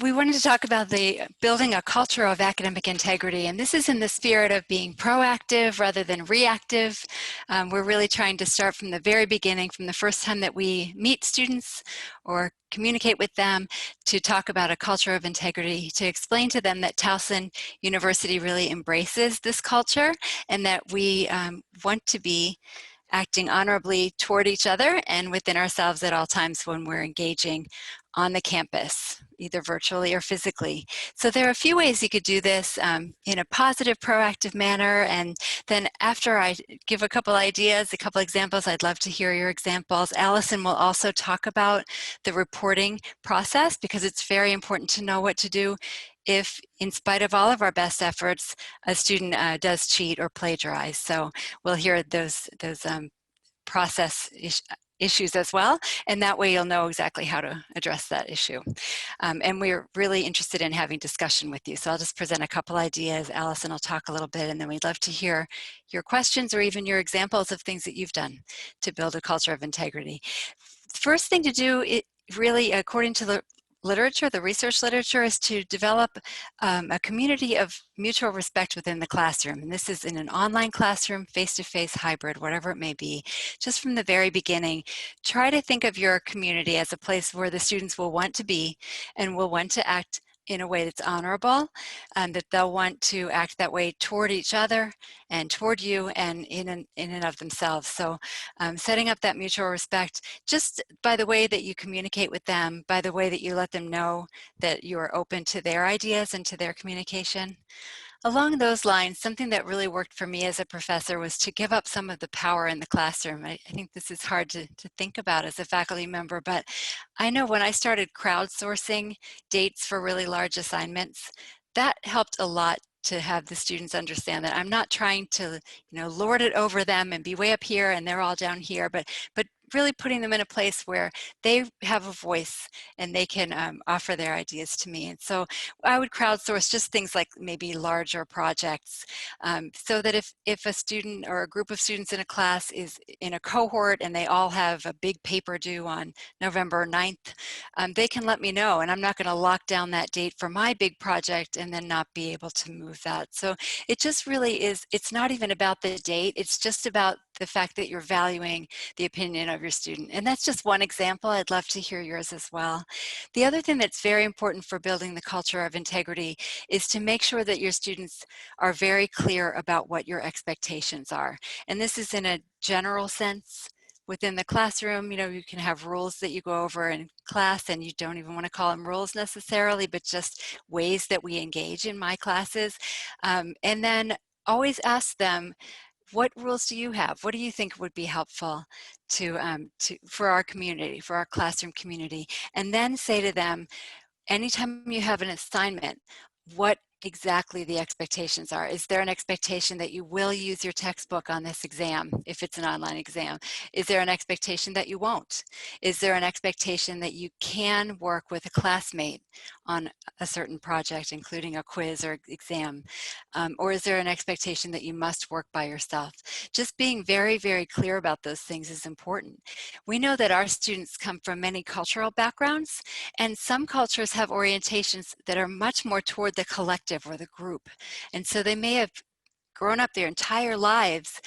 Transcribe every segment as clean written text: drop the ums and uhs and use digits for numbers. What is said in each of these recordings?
we wanted to talk about the building a culture of academic integrity, and this is in the spirit of being proactive rather than reactive. We're really trying to start from the very beginning, from the first time that we meet students or communicate with them, to talk about a culture of integrity, to explain to them that Towson University really embraces this culture and that we want to be acting honorably toward each other and within ourselves at all times when we're engaging on the campus, either virtually or physically. So there are a few ways you could do this in a positive, proactive manner. And then after I give a couple ideas, a couple examples, I'd love to hear your examples. Alison will also talk about the reporting process, because it's very important to know what to do if, in spite of all of our best efforts, a student does cheat or plagiarize. So we'll hear those process issues as well, and that way you'll know exactly how to address that issue. And we're really interested in having discussion with you. So I'll just present a couple ideas. Alison will talk a little bit, and then we'd love to hear your questions or even your examples of things that you've done to build a culture of integrity. First thing to do, really, according to the literature, the research literature, is to develop a community of mutual respect within the classroom. And this is in an online classroom, face-to-face, hybrid, whatever it may be. Just from the very beginning, try to think of your community as a place where the students will want to be and will want to act in a way that's honorable, and that they'll want to act that way toward each other and toward you and in and of themselves. So setting up that mutual respect just by the way that you communicate with them, by the way that you let them know that you are open to their ideas and to their communication. Along those lines, something that really worked for me as a professor was to give up some of the power in the classroom. I think this is hard to think about as a faculty member, but I know when I started crowdsourcing dates for really large assignments, that helped a lot to have the students understand that I'm not trying to, lord it over them and be way up here and they're all down here, but really putting them in a place where they have a voice and they can offer their ideas to me. And so I would crowdsource just things like maybe larger projects, so that if a student or a group of students in a class is in a cohort and they all have a big paper due on November 9th, they can let me know, and I'm not going to lock down that date for my big project and then not be able to move that. So it just really is, it's not even about the date, it's just about the fact that you're valuing the opinion of your student. And that's just one example. I'd love to hear yours as well. The other thing that's very important for building the culture of integrity is to make sure that your students are very clear about what your expectations are. And this is in a general sense. Within the classroom, you can have rules that you go over in class, and you don't even want to call them rules necessarily, but just ways that we engage in my classes. And then always ask them, what rules do you have? What do you think would be helpful for our community, for our classroom community? And then say to them, anytime you have an assignment, what exactly the expectations are. Is there an expectation that you will use your textbook on this exam if it's an online exam? Is there an expectation that you won't? Is there an expectation that you can work with a classmate on a certain project, including a quiz or exam? Or is there an expectation that you must work by yourself? Just being very, very clear about those things is important. We know that our students come from many cultural backgrounds, and some cultures have orientations that are much more toward the collective or the group. And so they may have grown up their entire lives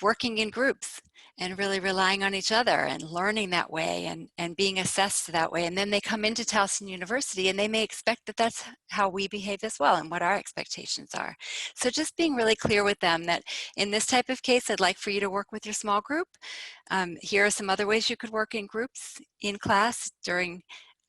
working in groups and really relying on each other and learning that way and being assessed that way. And then they come into Towson University and they may expect that that's how we behave as well and what our expectations are. So just being really clear with them that in this type of case, I'd like for you to work with your small group. Here are some other ways you could work in groups in class during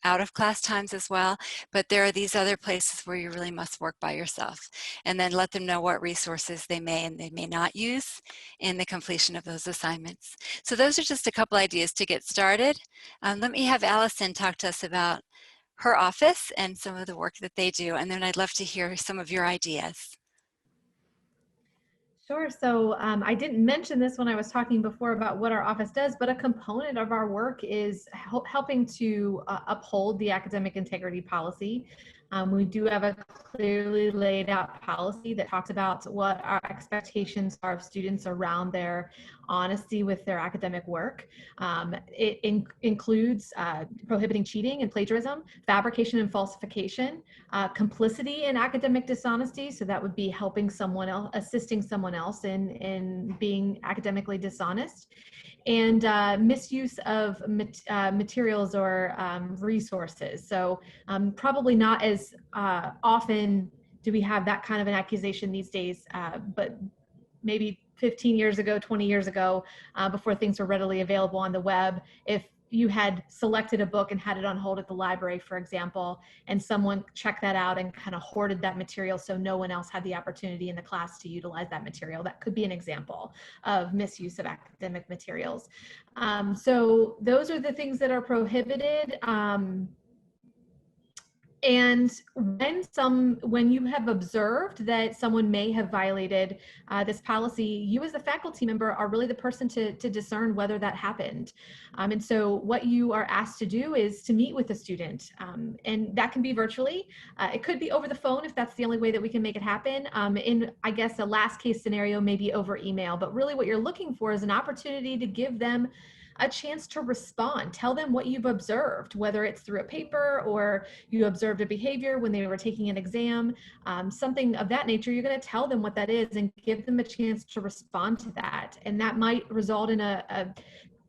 out of class times as well, but there are these other places where you really must work by yourself, and then let them know what resources they may and they may not use in the completion of those assignments. So those are just a couple ideas to get started. Let me have Alison talk to us about her office and some of the work that they do, and then I'd love to hear some of your ideas. Sure. So I didn't mention this when I was talking before about what our office does, but a component of our work is helping to uphold the academic integrity policy. We do have a clearly laid out policy that talks about what our expectations are of students around their honesty with their academic work. It includes prohibiting cheating and plagiarism, fabrication and falsification, complicity in academic dishonesty. So that would be helping someone else, assisting someone else in being academically dishonest, and misuse of materials or resources. So probably not as often do we have that kind of an accusation these days, but maybe 15 years ago, 20 years ago, before things were readily available on the web, if you had selected a book and had it on hold at the library, for example, and someone checked that out and kind of hoarded that material so no one else had the opportunity in the class to utilize that material, that could be an example of misuse of academic materials. So those are the things that are prohibited. And when you have observed that someone may have violated this policy, you as a faculty member are really the person to discern whether that happened. And so what you are asked to do is to meet with a student, and that can be virtually. It could be over the phone if that's the only way that we can make it happen. In, I guess, a last case scenario, maybe over email, but really what you're looking for is an opportunity to give them a chance to respond. Tell them what you've observed, whether it's through a paper or you observed a behavior when they were taking an exam, something of that nature. You're going to tell them what that is and give them a chance to respond to that. And that might result in a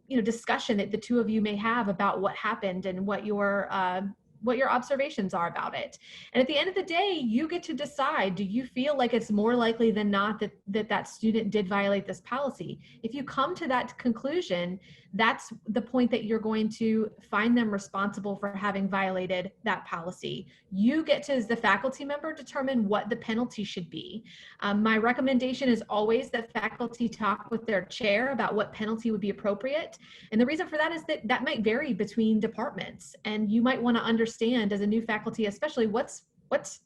discussion that the two of you may have about what happened and what your observations are about it. And at the end of the day, you get to decide, do you feel like it's more likely than not that student did violate this policy? If you come to that conclusion, that's the point that you're going to find them responsible for having violated that policy. You get to, as the faculty member, determine what the penalty should be. My recommendation is always that faculty talk with their chair about what penalty would be appropriate. And the reason for that is that might vary between departments. And you might want to understand as a new faculty, especially what's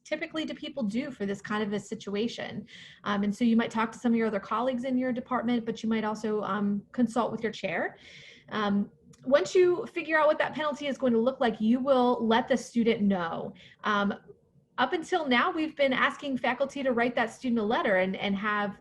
typically do people do for this kind of a situation. And so you might talk to some of your other colleagues in your department, but you might also consult with your chair. Once you figure out what that penalty is going to look like, you will let the student know. Up until now, we've been asking faculty to write that student a letter and have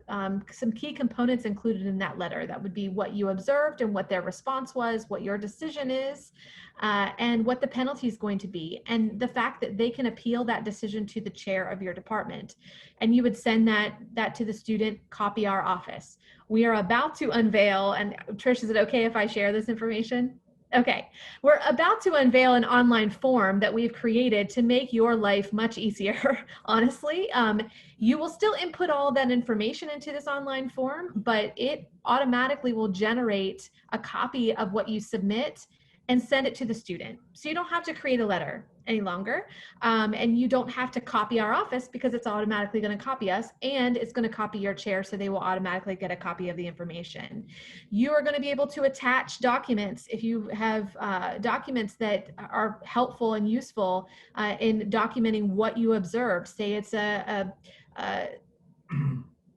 some key components included in that letter. That would be what you observed and what their response was, what your decision is, and what the penalty is going to be, and the fact that they can appeal that decision to the chair of your department. And you would send that to the student, copy our office. We are about to unveil, and Trish, is it okay if I share this information? Okay, we're about to unveil an online form that we've created to make your life much easier, honestly. You will still input all that information into this online form, but it automatically will generate a copy of what you submit and send it to the student. So you don't have to create a letter any longer, and you don't have to copy our office because it's automatically going to copy us, and it's going to copy your chair, so they will automatically get a copy of the information. You are going to be able to attach documents if you have documents that are helpful and useful in documenting what you observed. Say it's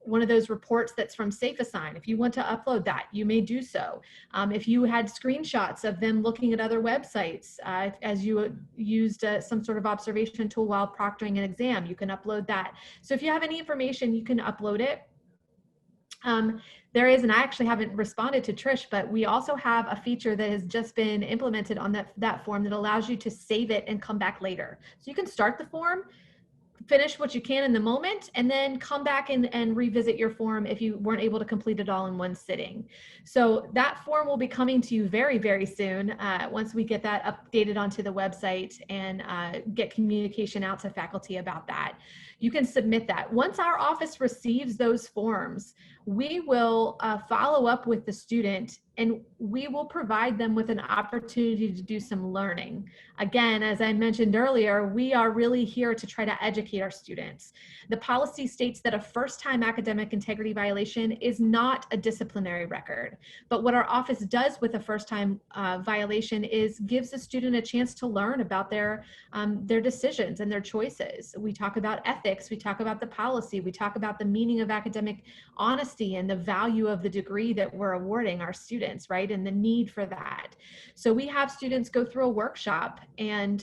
one of those reports that's from SafeAssign. If you want to upload that, you may do so. If you had screenshots of them looking at other websites, as you used some sort of observation tool while proctoring an exam, you can upload that. So if you have any information, you can upload it. There is, and I actually haven't responded to Trish, but we also have a feature that has just been implemented on that form that allows you to save it and come back later. So you can start the form, finish what you can in the moment, and then come back and revisit your form if you weren't able to complete it all in one sitting. So that form will be coming to you very, very soon once we get that updated onto the website and get communication out to faculty about that. You can submit that. Once our office receives those forms, we will follow up with the student, and we will provide them with an opportunity to do some learning. Again, as I mentioned earlier, we are really here to try to educate our students. The policy states that a first-time academic integrity violation is not a disciplinary record. But what our office does with a first-time violation is gives the student a chance to learn about their decisions and their choices. We talk about ethics, we talk about the policy, we talk about the meaning of academic honesty and the value of the degree that we're awarding our students. students, right? And the need for that. So we have students go through a workshop and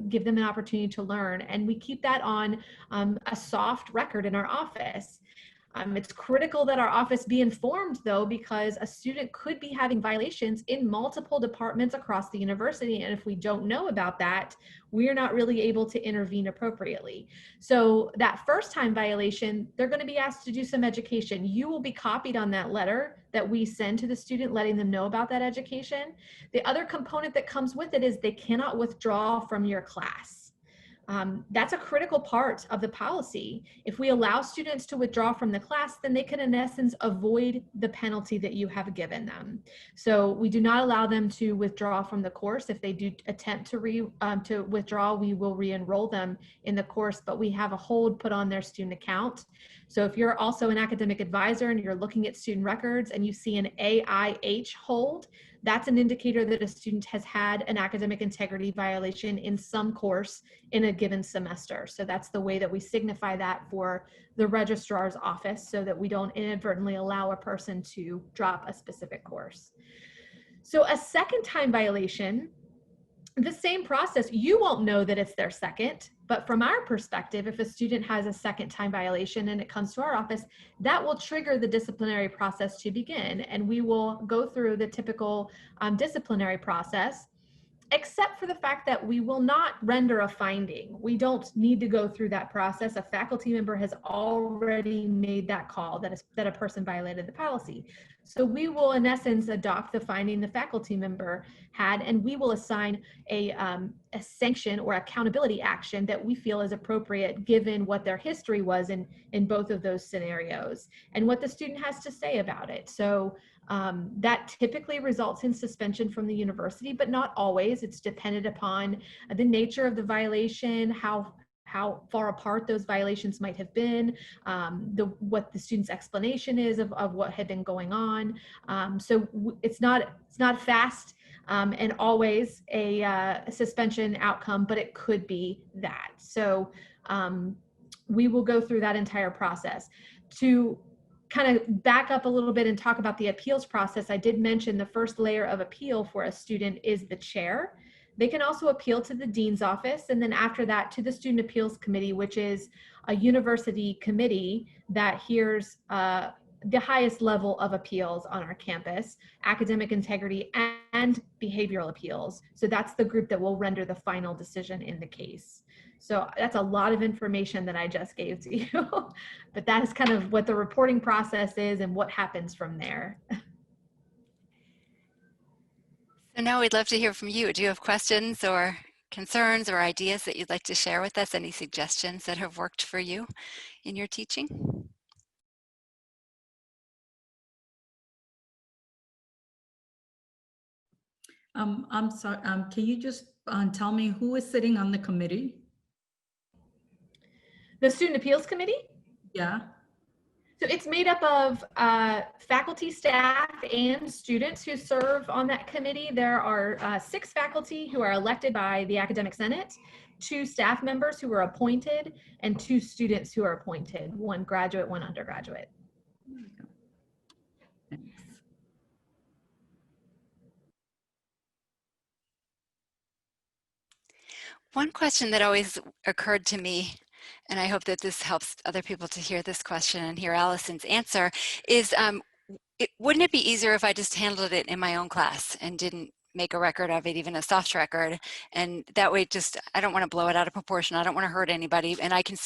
give them an opportunity to learn. And we keep that on a soft record in our office. It's critical that our office be informed, though, because a student could be having violations in multiple departments across the university. And if we don't know about that, we're not really able to intervene appropriately. So that first time violation, they're going to be asked to do some education. You will be copied on that letter that we send to the student, letting them know about that education. The other component that comes with it is they cannot withdraw from your class. That's a critical part of the policy. If we allow students to withdraw from the class, then they can in essence avoid the penalty that you have given them. So we do not allow them to withdraw from the course. If they do attempt to withdraw, we will re-enroll them in the course, but we have a hold put on their student account. So if you're also an academic advisor and you're looking at student records and you see an AIH hold, that's an indicator that a student has had an academic integrity violation in some course in a given semester. So that's the way that we signify that for the registrar's office, so that we don't inadvertently allow a person to drop a specific course. So a second time violation, the same process, you won't know that it's their second, but from our perspective, if a student has a second time violation and it comes to our office, that will trigger the disciplinary process to begin. And we will go through the typical disciplinary process, except for the fact that we will not render a finding. We don't need to go through that process. A faculty member has already made that call that a person violated the policy. So we will, in essence, adopt the finding the faculty member had, and we will assign a sanction or accountability action that we feel is appropriate given what their history was in both of those scenarios and what the student has to say about it. So that typically results in suspension from the university, but not always. It's dependent upon the nature of the violation, how far apart those violations might have been, what the student's explanation is of what had been going on. So it's not fast and always a suspension outcome, but it could be that. So we will go through that entire process. To kind of back up a little bit and talk about the appeals process, I did mention the first layer of appeal for a student is the chair. They can also appeal to the dean's office, and then after that to the student appeals committee, which is a university committee that hears the highest level of appeals on our campus, academic integrity and behavioral appeals. So that's the group that will render the final decision in the case. So that's a lot of information that I just gave to you, but that is kind of what the reporting process is and what happens from there. So now we'd love to hear from you. Do you have questions or concerns or ideas that you'd like to share with us? Any suggestions that have worked for you in your teaching? I'm sorry, can you just tell me who is sitting on the committee? The Student Appeals Committee? Yeah. So it's made up of faculty, staff, and students who serve on that committee. There are 6 faculty who are elected by the Academic Senate, 2 staff members who are appointed, and 2 students who are appointed, 1 graduate, 1 undergraduate. Thanks. One question that always occurred to me, and I hope that this helps other people to hear this question and hear Alison's answer, is wouldn't it be easier if I just handled it in my own class and didn't make a record of it, even a soft record? And that way, I don't want to blow it out of proportion. I don't want to hurt anybody, and I can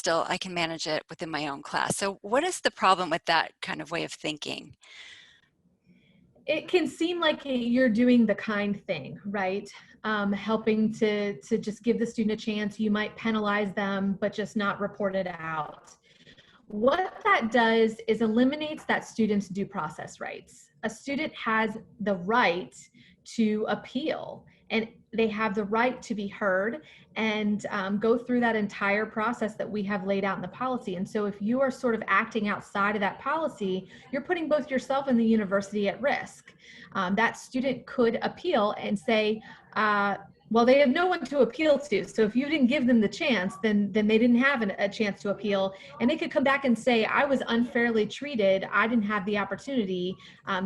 manage it within my own class. So what is the problem with that kind of way of thinking? It can seem like you're doing the kind thing, right? Helping to just give the student a chance. You might penalize them, but just not report it out. What that does is eliminates that student's due process rights. A student has the right to appeal, and they have the right to be heard and go through that entire process that we have laid out in the policy. And so if you are sort of acting outside of that policy, you're putting both yourself and the university at risk. That student could appeal and say, well, they have no one to appeal to. So if you didn't give them the chance, then they didn't have a chance to appeal. And they could come back and say, I was unfairly treated. I didn't have the opportunity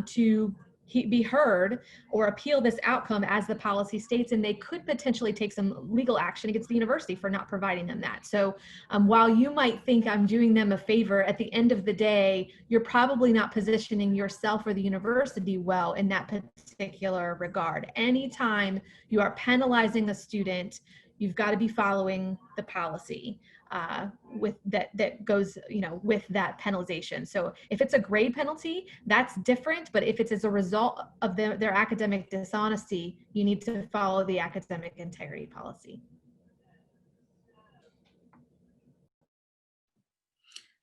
to be heard or appeal this outcome as the policy states, and they could potentially take some legal action against the university for not providing them that. So while you might think I'm doing them a favor, at the end of the day, you're probably not positioning yourself or the university well in that particular regard. Anytime you are penalizing a student, you've got to be following the policy with that goes, with that penalization. So if it's a grade penalty, that's different. But if it's as a result of their academic dishonesty, you need to follow the academic integrity policy.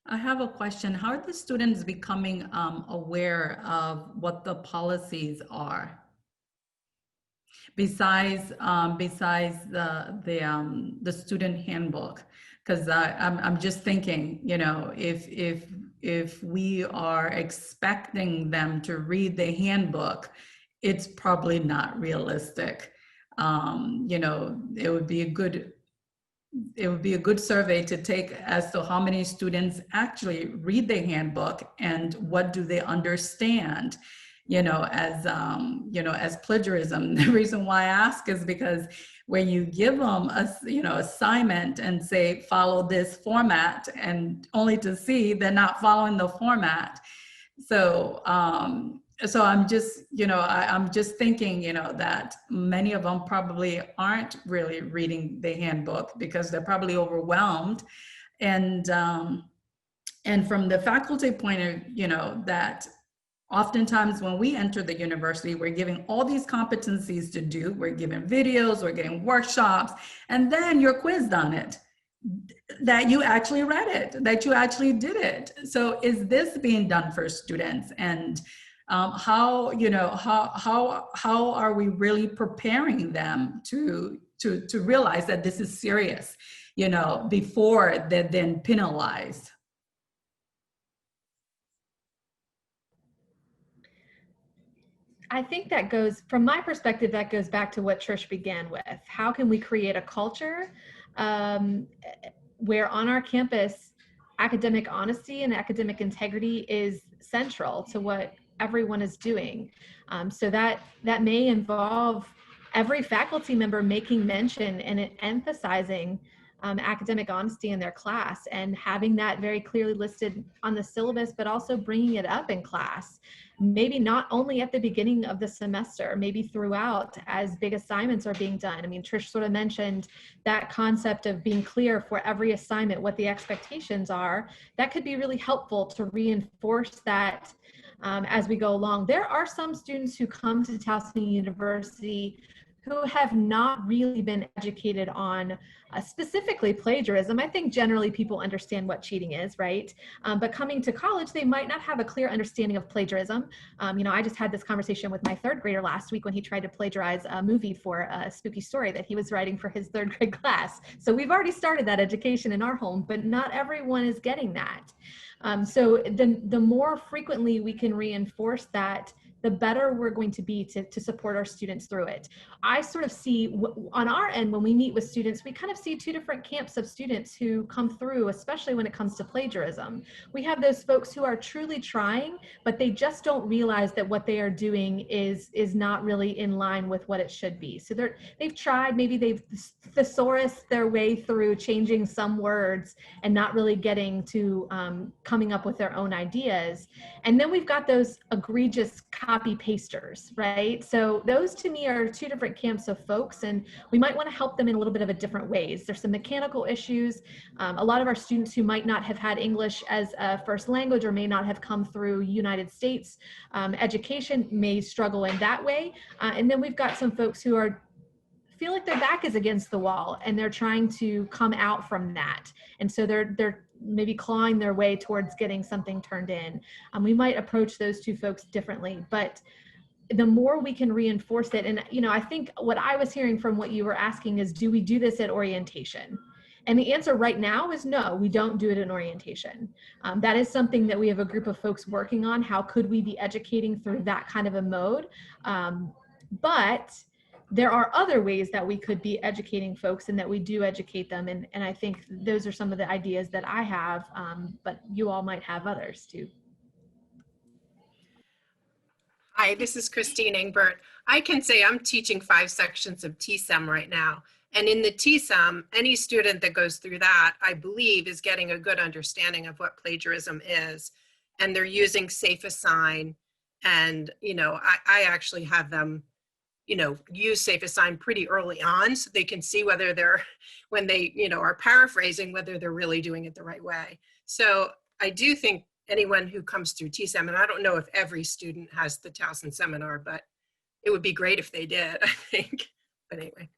I have a question. How are the students becoming aware of what the policies are? Besides the student handbook, because I'm just thinking, if we are expecting them to read the handbook, it's probably not realistic. It would be a good survey to take as to how many students actually read the handbook and what do they understand, as plagiarism. The reason why I ask is because when you give them assignment and say, follow this format, and only to see they're not following the format. So I'm just, I'm just thinking, that many of them probably aren't really reading the handbook because they're probably overwhelmed. And from the faculty point of, that oftentimes when we enter the university, we're giving all these competencies to do. We're given videos, we're getting workshops, and then you're quizzed on it, that you actually read it, that you actually did it. So is this being done for students? And how are we really preparing them to realize that this is serious, before they're then penalized? I think that goes, from my perspective, that goes back to what Trish began with. How can we create a culture where on our campus, academic honesty and academic integrity is central to what everyone is doing? So that may involve every faculty member making mention and emphasizing academic honesty in their class and having that very clearly listed on the syllabus, but also bringing it up in class. Maybe not only at the beginning of the semester, maybe throughout as big assignments are being done. I mean, Trish sort of mentioned that concept of being clear for every assignment, what the expectations are. That could be really helpful to reinforce that as we go along. There are some students who come to Towson University who have not really been educated on specifically plagiarism. I think generally people understand what cheating is, right? But coming to college, they might not have a clear understanding of plagiarism. I just had this conversation with my third grader last week when he tried to plagiarize a movie for a spooky story that he was writing for his third grade class. So we've already started that education in our home, but not everyone is getting that. So the more frequently we can reinforce that, the better we're going to be to support our students through it. I sort of see on our end, when we meet with students, we kind of see two different camps of students who come through, especially when it comes to plagiarism. We have those folks who are truly trying, but they just don't realize that what they are doing is not really in line with what it should be. So they've tried, maybe they've thesaurused their way through changing some words and not really getting to coming up with their own ideas. And then we've got those egregious copy pasters, right? So those to me are two different camps of folks, and we might want to help them in a little bit of a different ways. There's some mechanical issues. A lot of our students who might not have had English as a first language or may not have come through United States education may struggle in that way. And then we've got some folks who feel like their back is against the wall and they're trying to come out from that. And so they're maybe clawing their way towards getting something turned in. We might approach those two folks differently, but the more we can reinforce it. And, I think what I was hearing from what you were asking is, do we do this at orientation? And the answer right now is no, we don't do it in orientation. That is something that we have a group of folks working on. How could we be educating through that kind of a mode? But there are other ways that we could be educating folks and that we do educate them. And I think those are some of the ideas that I have, but you all might have others too. Hi, this is Christine Engbert. I can say I'm teaching 5 sections of TSEM right now. And in the TSEM, any student that goes through that, I believe, is getting a good understanding of what plagiarism is. And they're using Safe Assign. And, I actually have them, use Safe Assign pretty early on so they can see whether they're, when they, are paraphrasing, whether they're really doing it the right way. So I do think anyone who comes through TSEM, and I don't know if every student has the Towson seminar, but it would be great if they did, I think. But anyway.